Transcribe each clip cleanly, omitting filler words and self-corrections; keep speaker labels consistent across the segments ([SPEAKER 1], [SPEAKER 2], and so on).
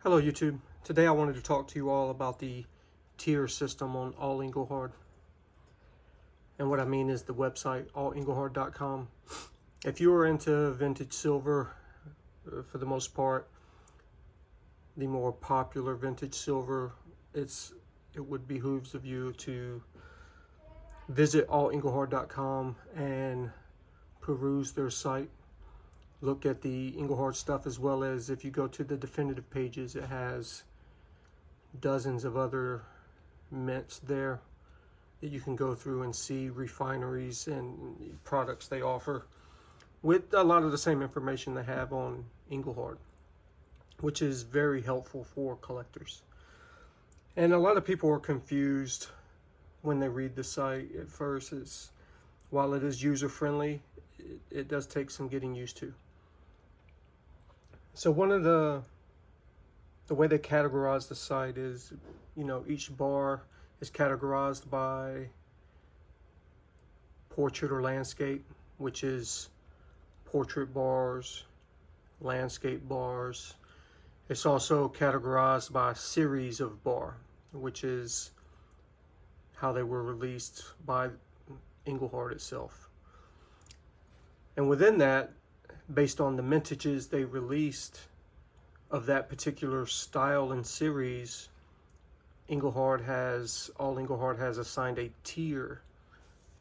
[SPEAKER 1] Hello YouTube. Today I wanted to talk to you all about the tier system on All Engelhard. And what I mean is the website, allengelhard.com. If you are into vintage silver, for the most part, the more popular vintage silver, it would behooves of you to visit allengelhard.com and peruse their site. Look at the Engelhard stuff, as well as if you go to the definitive pages, it has dozens of other mints there that you can go through and see refineries and products they offer with a lot of the same information they have on Engelhard, which is very helpful for collectors. And a lot of people are confused when they read the site at first. While it is user-friendly, it does take some getting used to. So one of the way they categorize the site is, each bar is categorized by portrait or landscape, which is portrait bars, landscape bars. It's also categorized by series of bar, which is how they were released by Engelhard itself. And within that, based on the mintages they released of that particular style and series, All Engelhard has assigned a tier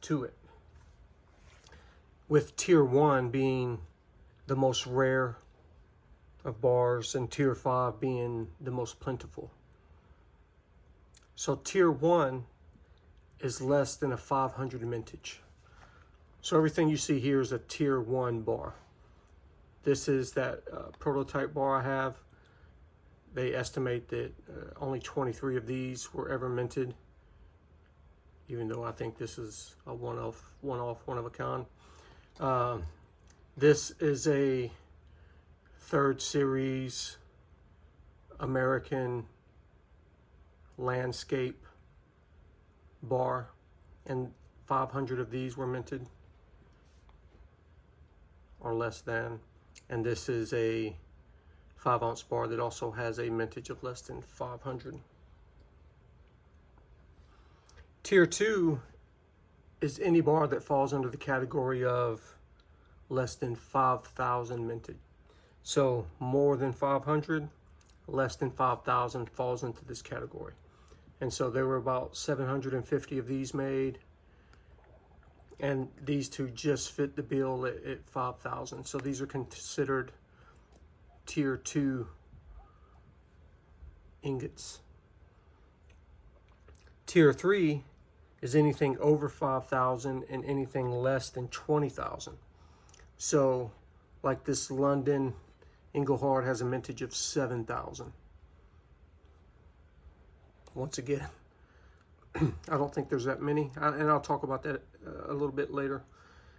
[SPEAKER 1] to it, with tier 1 being the most rare of bars and tier 5 being the most plentiful. So tier 1 is less than a 500 mintage. So everything you see here is a tier 1 bar. This is that prototype bar I have. They estimate that only 23 of these were ever minted, even though I think this is a one of a kind. This is a 3rd series American landscape bar, and 500 of these were minted, or less than. And this is a 5-ounce bar that also has a mintage of less than 500. Tier 2 is any bar that falls under the category of less than 5,000 minted. So more than 500, less than 5,000 falls into this category. And so there were about 750 of these made, and these two just fit the bill at 5,000. So these are considered tier 2 ingots. Tier 3 is anything over 5,000 and anything less than 20,000. So like this London Engelhard has a mintage of 7,000. Once again, I don't think there's that many, and I'll talk about that a little bit later.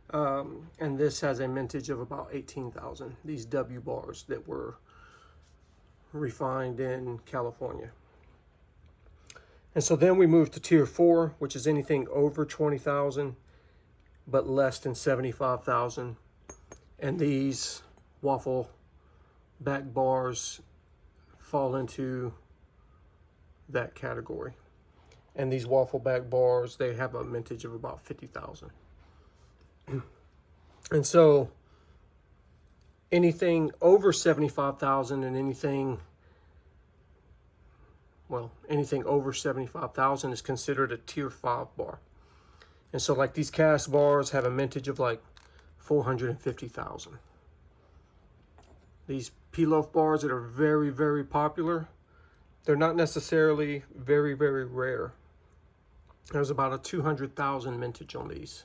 [SPEAKER 1] And this has a mintage of about 18,000, these W bars that were refined in California. And so then we move to tier 4, which is anything over 20,000 but less than 75,000. And these waffle back bars fall into that category. And these waffle back bars, they have a mintage of about 50,000. And so anything over 75,000 and anything over 75,000 is considered a tier 5 bar. And so like these cast bars have a mintage of like 450,000. These pilaf bars that are very, very popular, they're not necessarily very, very rare. There's about a 200,000 mintage on these.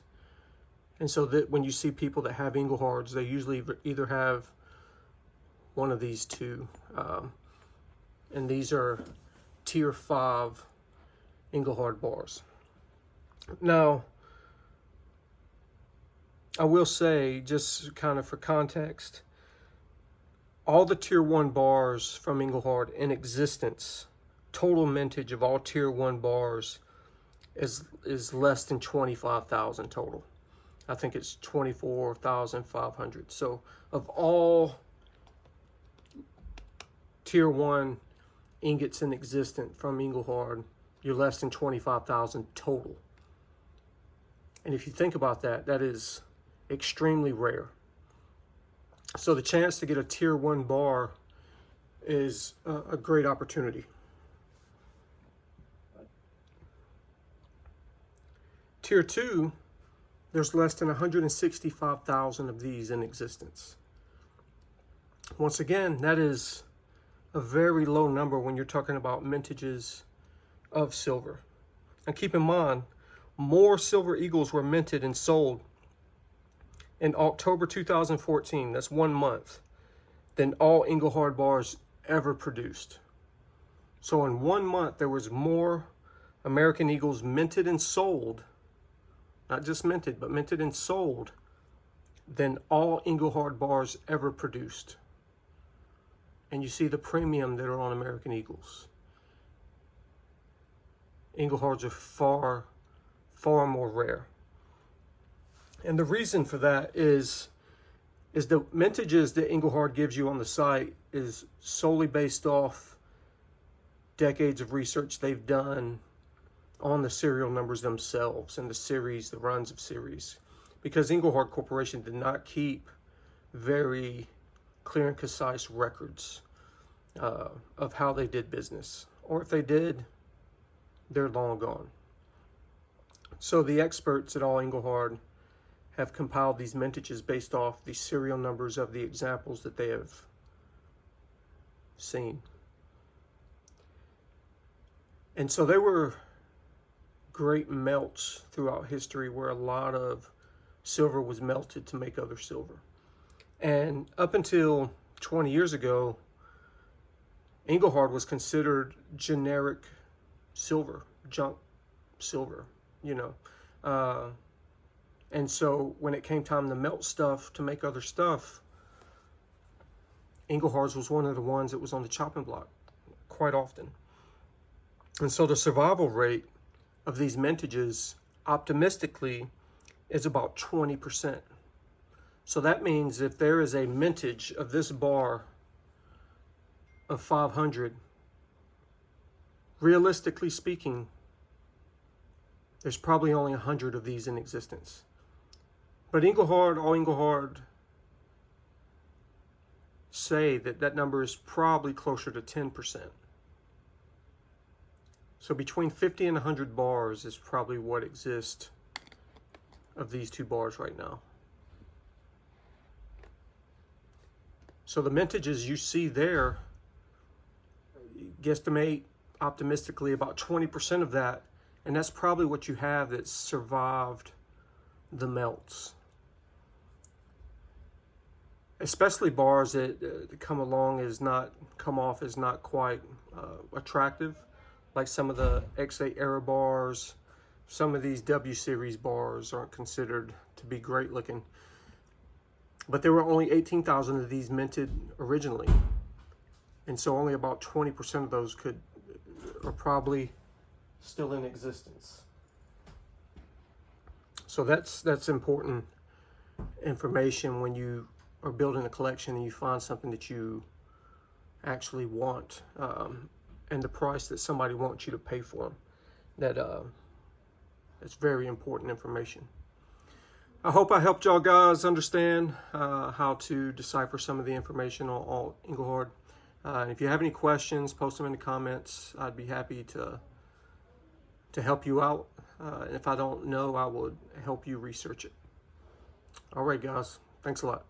[SPEAKER 1] And so that when you see people that have Engelhards, they usually either have one of these two. And these are tier 5 Engelhard bars. Now, I will say, just kind of for context, all the tier 1 bars from Engelhard in existence, total mintage of all tier 1 bars is less than 25,000 total. I think it's 24,500. So of all tier 1 ingots in existence from Engelhard, you're less than 25,000 total. And if you think about that, that is extremely rare. So the chance to get a tier 1 bar is a great opportunity. Tier 2, there's less than 165,000 of these in existence. Once again, that is a very low number when you're talking about mintages of silver. And keep in mind, more silver eagles were minted and sold in October 2014, that's 1 month, than all Engelhard bars ever produced. So in 1 month, there was more American Eagles minted and sold, not just minted, but minted and sold, than all Engelhard bars ever produced. And you see the premium that are on American Eagles. Engelhards are far, far more rare. And the reason for that is the mintages that Engelhard gives you on the site is solely based off decades of research they've done on the serial numbers themselves and the series, the runs of series. Because Engelhard Corporation did not keep very clear and concise records of how they did business. Or if they did, they're long gone. So the experts at All Engelhard have compiled these mintages based off the serial numbers of the examples that they have seen. And so they were great melts throughout history where a lot of silver was melted to make other silver. And up until 20 years ago, Engelhard was considered generic silver, junk silver, you know. And so when it came time to melt stuff to make other stuff, Engelhard's was one of the ones that was on the chopping block quite often. And so the survival rate of these mintages, optimistically, is about 20%. So that means if there is a mintage of this bar of 500, realistically speaking, there's probably only 100 of these in existence. But Engelhard, All Engelhard say that that number is probably closer to 10%. So between 50 and 100 bars is probably what exists of these two bars right now. So the mintages you see there, guesstimate optimistically about 20% of that, and that's probably what you have that survived the melts. Especially bars that come off as not quite attractive, like some of the X8 era bars. Some of these W series bars aren't considered to be great looking. But there were only 18,000 of these minted originally. And so only about 20% of those are probably still in existence. So that's important information when you are building a collection and you find something that you actually want, and the price that somebody wants you to pay for them. That's very important information. I hope I helped y'all guys understand how to decipher some of the information on All Engelhard. And if you have any questions, post them in the comments. I'd be happy to help you out. And if I don't know, I would help you research it. All right, guys. Thanks a lot.